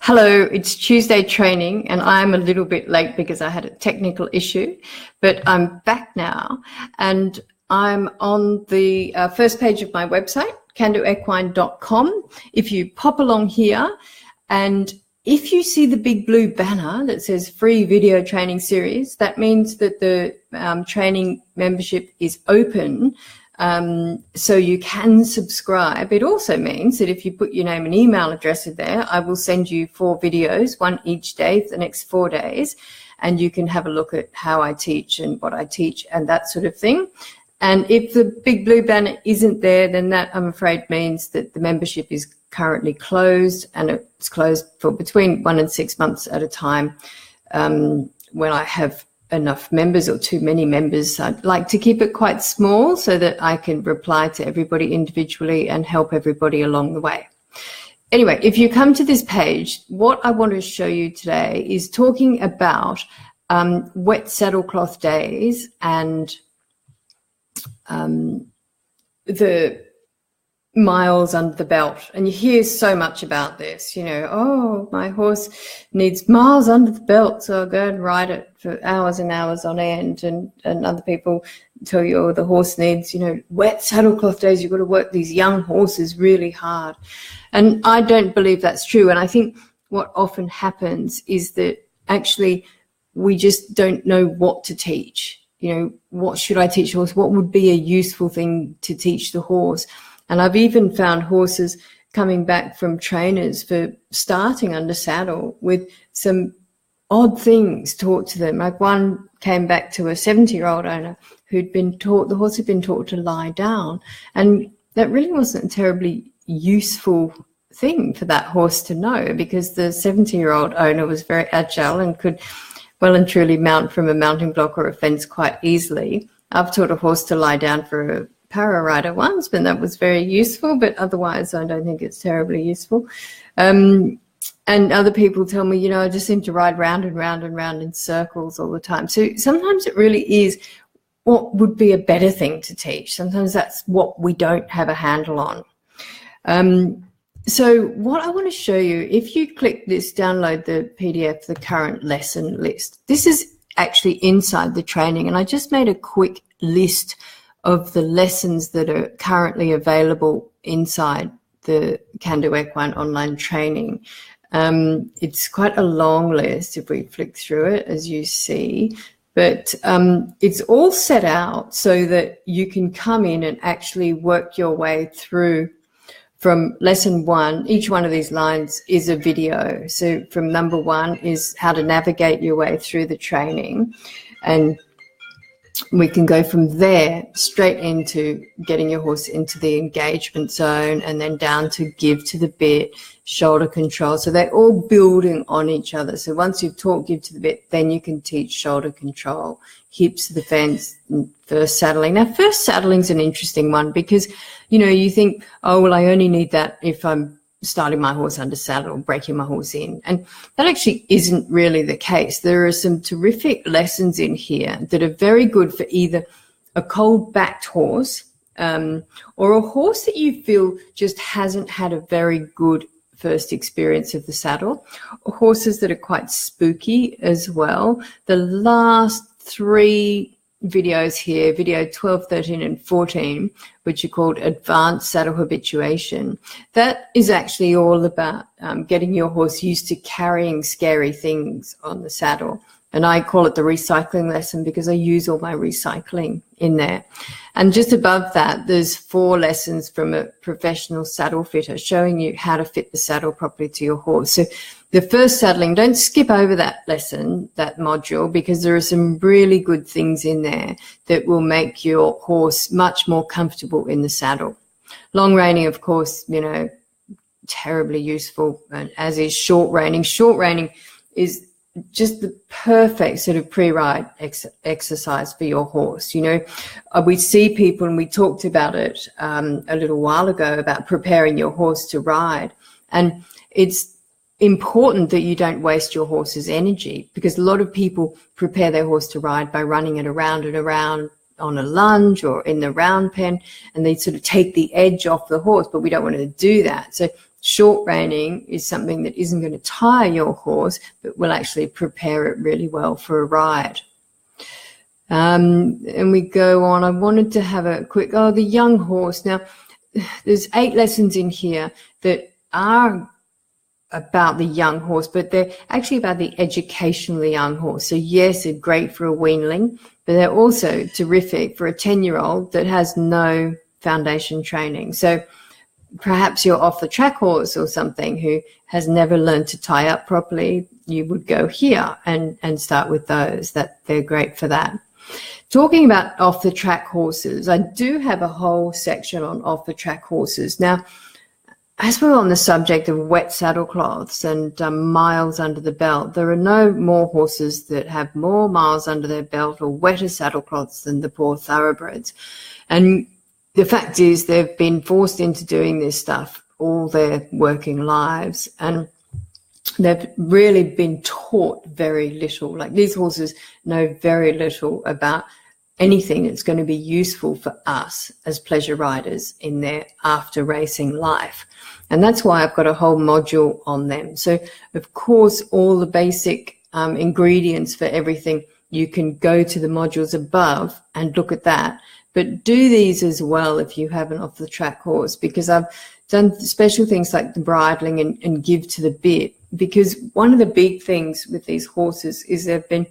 Hello, it's Tuesday training and I'm a little bit late because I had a technical issue, but I'm back now and I'm on the first page of my website, candoequine.com. If you pop along here and if you see the big blue banner that says free video training series, that means that the training membership is open. So you can subscribe. It also means that if you put your name and email address in there, I will send you 4 videos, one each day for the next 4 days, and you can have a look at how I teach and what I teach and that sort of thing. And if the big blue banner isn't there, then that, I'm afraid, means that the membership is currently closed, and it's closed for between 1 and 6 months at a time. When I have enough members or too many members, I'd like to keep it quite small so that I can reply to everybody individually and help everybody along the way. Anyway, if you come to this page, what I want to show you today is talking about wet saddlecloth days and the miles under the belt. And you hear so much about this, you know, oh, my horse needs miles under the belt, so I'll go and ride it for hours and hours on end. And other people tell you, oh, the horse needs, you know, wet saddlecloth days. You've got to work these young horses really hard. And I don't believe that's true. And I think what often happens is that actually we just don't know what to teach. You know, what should I teach the horse? What would be a useful thing to teach the horse? And I've even found horses coming back from trainers for starting under saddle with some odd things taught to them. Like one came back to a 70-year-old owner who'd been taught, the horse had been taught to lie down. And that really wasn't a terribly useful thing for that horse to know, because the 70-year-old owner was very agile and could well and truly mount from a mounting block or a fence quite easily. I've taught a horse to lie down for a para rider once, but that was very useful, but otherwise I don't think it's terribly useful. And other people tell me, you know, I just seem to ride round and round and round in circles all the time. So sometimes it really is what would be a better thing to teach. Sometimes that's what we don't have a handle on. So what I want to show you, if you click this, download the PDF, the current lesson list. This is actually inside the training, and I just made a quick list of the lessons that are currently available inside the Can Do Equine online training. It's quite a long list if we flick through it, as you see, but it's all set out so that you can come in and actually work your way through from lesson 1. Each one of these lines is a video. So from number 1 is how to navigate your way through the training, and we can go from there straight into getting your horse into the engagement zone, and then down to give to the bit, shoulder control. So they're all building on each other. So once you've taught give to the bit, then you can teach shoulder control, hips to the fence, and first saddling. Now, first saddling is an interesting one because, you know, you think, oh, well, I only need that if I'm starting my horse under saddle, breaking my horse in. And that actually isn't really the case. There are some terrific lessons in here that are very good for either a cold-backed horse or a horse that you feel just hasn't had a very good first experience of the saddle, or horses that are quite spooky as well. The last 3 videos here, video 12, 13 and 14, which are called Advanced Saddle Habituation. That is actually all about getting your horse used to carrying scary things on the saddle. And I call it the recycling lesson because I use all my recycling in there. And just above that, there's 4 lessons from a professional saddle fitter showing you how to fit the saddle properly to your horse. So the first saddling, don't skip over that lesson, that module, because there are some really good things in there that will make your horse much more comfortable in the saddle. Long reining, of course, you know, terribly useful, and as is short reining. Short reining is just the perfect sort of pre-ride exercise for your horse. You know, we see people, and we talked about it a little while ago, about preparing your horse to ride. And it's important that you don't waste your horse's energy, because a lot of people prepare their horse to ride by running it around and around on a lunge or in the round pen, and they sort of take the edge off the horse, but we don't want to do that. So short reining is something that isn't going to tire your horse, but will actually prepare it really well for a ride. And we go on. I wanted to have a quick, the young horse. Now, there's 8 lessons in here that are about the young horse, but they're actually about the educationally young horse. So yes, they're great for a weanling, but they're also terrific for a 10-year-old that has no foundation training. So perhaps you're off the track horse or something who has never learned to tie up properly. You would go here and start with those. That they're great for that. Talking about off the track horses, I do have a whole section on off the track horses. Now, as we're on the subject of wet saddlecloths and miles under the belt, there are no more horses that have more miles under their belt or wetter saddlecloths than the poor thoroughbreds. And the fact is they've been forced into doing this stuff all their working lives, and they've really been taught very little. Like, these horses know very little about anything that's going to be useful for us as pleasure riders in their after racing life. And that's why I've got a whole module on them. So, of course, all the basic ingredients for everything, you can go to the modules above and look at that. But do these as well if you have an off-the-track horse, because I've done special things like the bridling and give to the bit, because one of the big things with these horses is they've been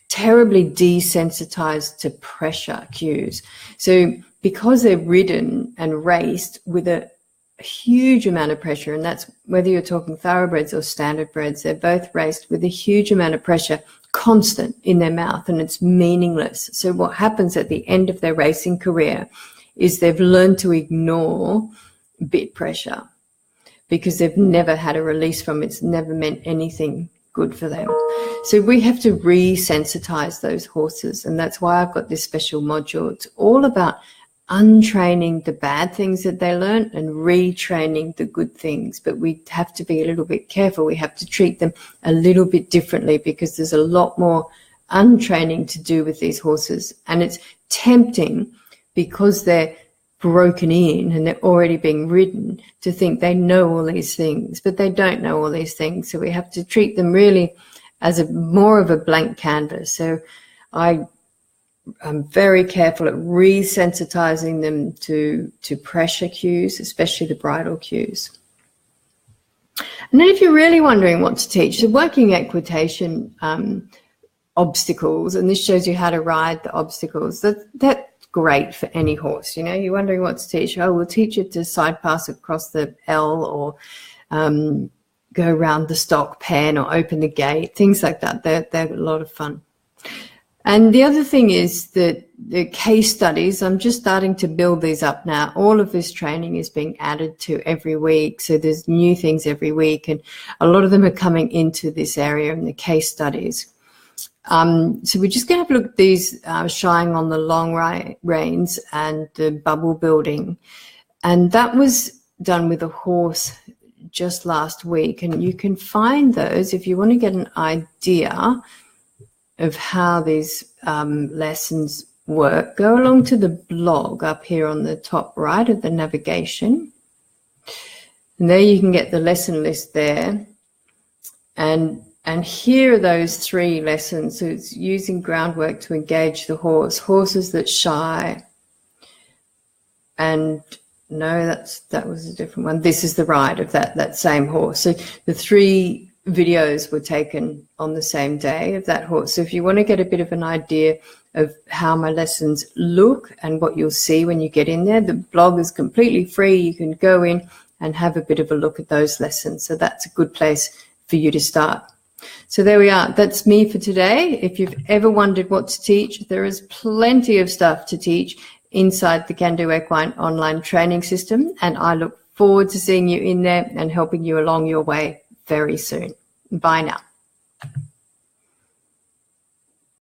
terribly desensitized to pressure cues. So because they're ridden and raced with a huge amount of pressure, and that's whether you're talking thoroughbreds or standard breds, they're both raced with a huge amount of pressure constant in their mouth, and it's meaningless. So what happens at the end of their racing career is they've learned to ignore bit pressure because they've never had a release from it. It's never meant anything good for them. So we have to resensitize those horses, and that's why I've got this special module. It's all about untraining the bad things that they learn and retraining the good things. But we have to be a little bit careful. We have to treat them a little bit differently because there's a lot more untraining to do with these horses. And it's tempting, because they're broken in and they're already being ridden, to think they know all these things, but they don't know all these things. So we have to treat them really as more of a blank canvas. So I'm very careful at resensitizing them to pressure cues, especially the bridle cues. And then if you're really wondering what to teach, the working equitation obstacles, and this shows you how to ride the obstacles, that's great for any horse. You know, you're wondering what to teach. Oh, we'll teach it to side pass across the L, or go around the stock pen, or open the gate, things like that. They're a lot of fun. And the other thing is that the case studies, I'm just starting to build these up now. All of this training is being added to every week. So there's new things every week, and a lot of them are coming into this area in the case studies. So we're just going to have a look at these shying on the long reins and the bubble building. And that was done with a horse just last week. And you can find those if you want to get an idea of how these lessons work. Go along to the blog up here on the top right of the navigation. And there you can get the lesson list there. And here are those 3 lessons. So it's using groundwork to engage the horse, horses that shy. And no, that was a different one. This is the ride of that same horse. So the 3 videos were taken on the same day of that horse. So if you want to get a bit of an idea of how my lessons look and what you'll see when you get in there, the blog is completely free. You can go in and have a bit of a look at those lessons. So that's a good place for you to start. So there we are. That's me for today. If you've ever wondered what to teach, there is plenty of stuff to teach inside the Can Do Equine online training system. And I look forward to seeing you in there and helping you along your way very soon. Bye now.